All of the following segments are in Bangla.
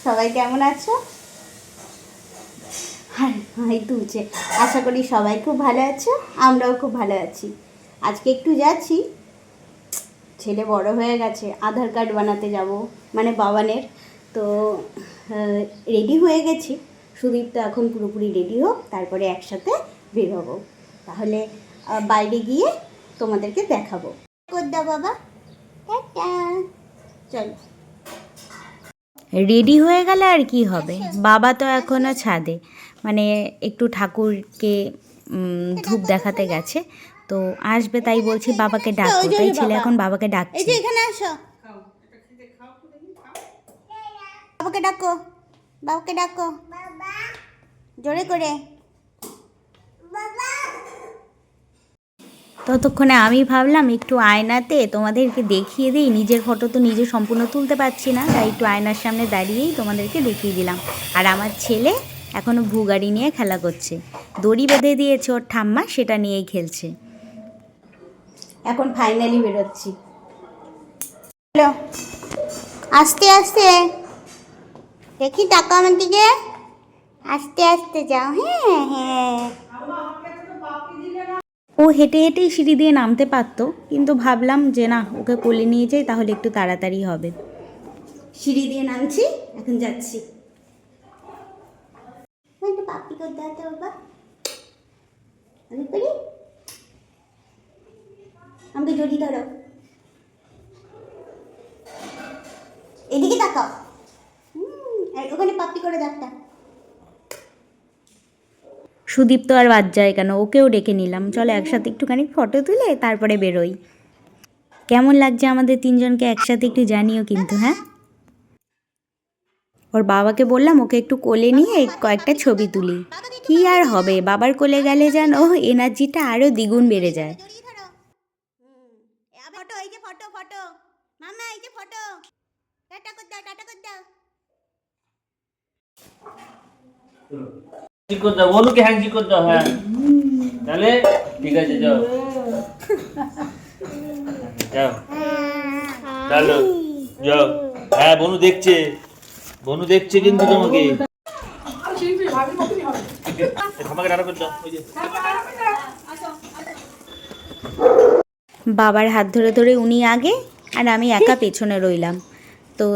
সবাই কেমন আছো? হাই তুলছে। আশা করি সবাই খুব ভালো আছো, আমরাও খুব ভালো আছি। আজকে একটু যাচ্ছি, ছেলে বড় হয়ে গেছে, আধার কার্ড বানাতে যাব, মানে বাবানের। তো রেডি হয়ে গেছি। সুদীপ তো এখন পুরোপুরি রেডি হোক, তারপরে একসাথে বের হবো। তাহলে বাইরে গিয়ে তোমাদেরকে দেখাবো। কোদ্দা বাবা, চলো। রেডি হয়ে গেলে আর কি হবে, বাবা তো এখনও ছাদে, মানে একটু ঠাকুরকে ধূপ দেখাতে গেছে, তো আসবে, তাই বলছি বাবাকে ডাকো, তাই ছেলে এখন বাবাকে ডাকছে। এই যে এখানে আসো, বাবাকে ডাকো, বাবাকে ডাকো জোরে করে। ততক্ষণে আমি ভাবলাম একটু আয়নাতে তোমাদেরকে দেখিয়ে দিই, নিজের ফটো তো নিজে সম্পূর্ণ তুলতে পারছি না, তাই একটু আয়নার সামনে দাঁড়িয়েই তোমাদেরকে দেখিয়ে দিলাম। আর আমার ছেলে এখনও ভুগাড়ি নিয়ে খেলা করছে, দড়ি বেঁধে দিয়েছে ওর ঠাম্মা, সেটা নিয়েই খেলছে। এখন ফাইনালি বেরোচ্ছি। আস্তে আস্তে দেখি, টাকা আমার দিকে, আস্তে আস্তে যাও। হ্যাঁ হ্যাঁ, ও হেঁটে হেঁটেই সিঁড়ি দিয়ে নামতে পারতো, কিন্তু ভাবলাম যে না, ওকে কোলে নিয়ে যাই, তাহলে একটু তাড়াতাড়ি হবে। সিঁড়ি দিয়ে নামছি, এখন যাচ্ছি। পাপি করতে হতো বাবা, আমি করি, আমাকে জড়ি ধরো, এদিকে তাকাও। ওখানে পাপি করে ডাক্তার। সুদীপ তো আর বাদ যায় কেন, ওকেও ডেকে নিলাম, চলো একসাথে একটুখানি ফটো তুলে তারপরে বেরোই। কেমন লাগছে আমাদের তিনজনকে একসাথে একটু জানিও কিন্তু। হ্যাঁ, ওর বাবাকে বললাম ওকে একটু কোলে নিয়ে কয়েকটা ছবি তুলি। কি আর হবে, বাবার কোলে গেলে যেন এনার্জিটা আরও দ্বিগুণ বেড়ে যায়। ফটো, এই যে ফটো, ফটো মামা, এই যে ফটো, টাটা কর দাও, টাটা কর দাও। ঠিক করে দাও, বলুকে হ্যান্ডশেক করে দাও। হ্যাঁ, তাহলে ঠিক আছে, যাও যাও, চলো যাও। হ্যাঁ, বনু দেখছে, বনু দেখছে কিন্তু তোমাকে। আমাকে ডাটা করে দাও, ওই যে। বাবার হাত ধরে ধরে উনি আগে আর আমি একা পেছনে রইলাম। তো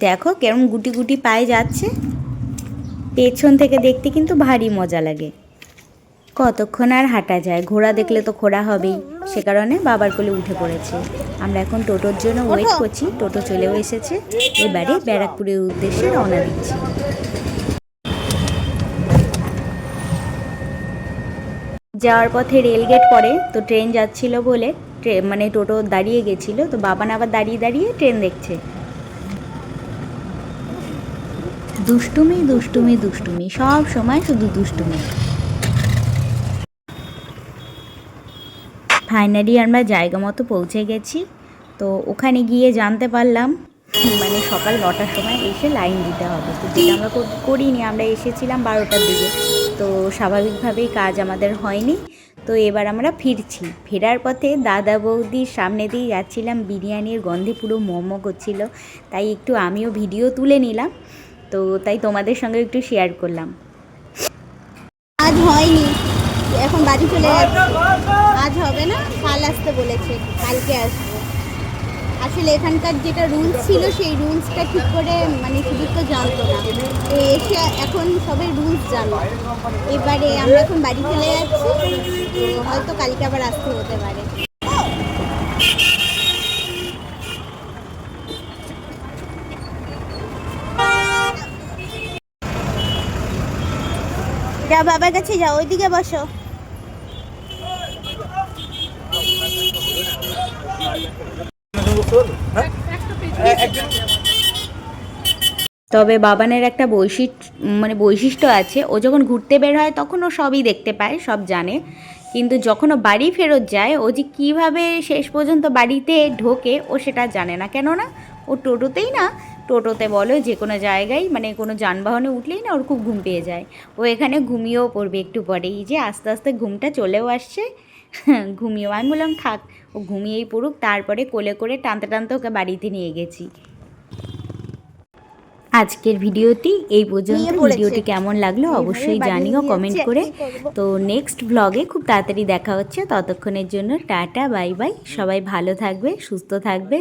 দেখো কেরম গুটি গুটি পায়ে যাচ্ছে, পেছন থেকে দেখতে কিন্তু ভারী মজা লাগে। কতক্ষণ আর হাঁটা যায়, ঘোড়া দেখলে তো ঘোড়া হবেই, সে কারণে বাবার কোলে উঠে পড়েছে। আমরা এখন টোটোর জন্য ওয়েট করছি, টোটো চলেও এসেছে, এবারে ব্যারাকপুরের উদ্দেশ্যে রওনা দিচ্ছি। যাওয়ার পথে রেলগেট পড়ে, তো ট্রেন যাচ্ছিল বলে মানে টোটো দাঁড়িয়ে গেছিলো, তো বাবান আবার দাঁড়িয়ে দাঁড়িয়ে ট্রেন দেখছে। দুষ্টুমি দুষ্টুমি দুষ্টুমি, সব সময় শুধু দুষ্টুমি। ফাইনালি আমরা জায়গা মতো পৌঁছে গেছি। তো ওখানে গিয়ে জানতে পারলাম মানে সকাল 9টার সময় এসে লাইন দিতে হবে, তো যেটা আমরা করিনি, আমরা এসেছিলাম 12টার দিকে, তো স্বাভাবিকভাবেই কাজ আমাদের হয়নি। তো এবার আমরা ফিরছি, ফেরার পথে দাদা বৌদির সামনে দিয়ে যাচ্ছিলাম, বিরিয়ানির গন্ধে পুরো মোমো করছিল, তাই একটু আমিও ভিডিও তুলে নিলাম, তো তাই তোমাদের সঙ্গে একটু শেয়ার করলাম। আজ হয়নি, এখন বাড়ি চলে যাচ্ছে। আজ হবে না, কাল আসতে বলেছে, কালকে আসবো। আসলে এখানকার যেটা রুলস ছিল, সেই রুলসটা ঠিক করে মানে শুধু তো জানতো না, তো এসে এখন সবাই রুলস জানো। এবারে আমরা এখন বাড়ি চলে যাচ্ছি, তো হয়তো কালকে আবার আসতে হতে পারে। যা বাবার কাছে যাও, ওইদিকে বসো। তবে বাবানের একটা বৈশিষ্ট্য আছে, ও যখন ঘুরতে বের হয় তখন ও সবই দেখতে পায়, সব জানে, কিন্তু যখন ও বাড়ি ফেরত যায়, ও যে কীভাবে শেষ পর্যন্ত বাড়িতে ঢোকে ও সেটা জানে না। কেননা ও টোটোতেই না, টোটোতে বলো যে কোনো জায়গায়, মানে কোনো যানবাহনে উঠলেই না ওর খুব ঘুম পেয়ে যায়, ও এখানে ঘুমিয়েও পড়বে একটু পরেই, যে আস্তে আস্তে ঘুমটা চলেও আসছে, ঘুমিয়েও। আমি বললাম থাক, ও ঘুমিয়েই পড়ুক, তারপরে কোলে করে টানতে টানতে ওকে বাড়িতে নিয়ে গেছি। আজকের ভিডিওটি এই পর্যন্ত। নিয়ে পড়েছে। ভিডিওটি কেমন লাগলো এইভাবে অবশ্যই বাড়ি জানিও নিয়ে কমেন্ট যাচ্ছে, করে। কি করবো? তো নেক্সট ব্লগে খুব তাড়াতাড়ি দেখা হচ্ছে, ততক্ষণের জন্য টাটা বাই বাই। সবাই ভালো থাকবে, সুস্থ থাকবে,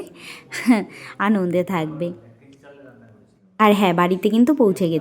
আনন্দে থাকবে। আর হ্যাঁ, বাড়িতে কিন্তু পৌঁছে গেছে।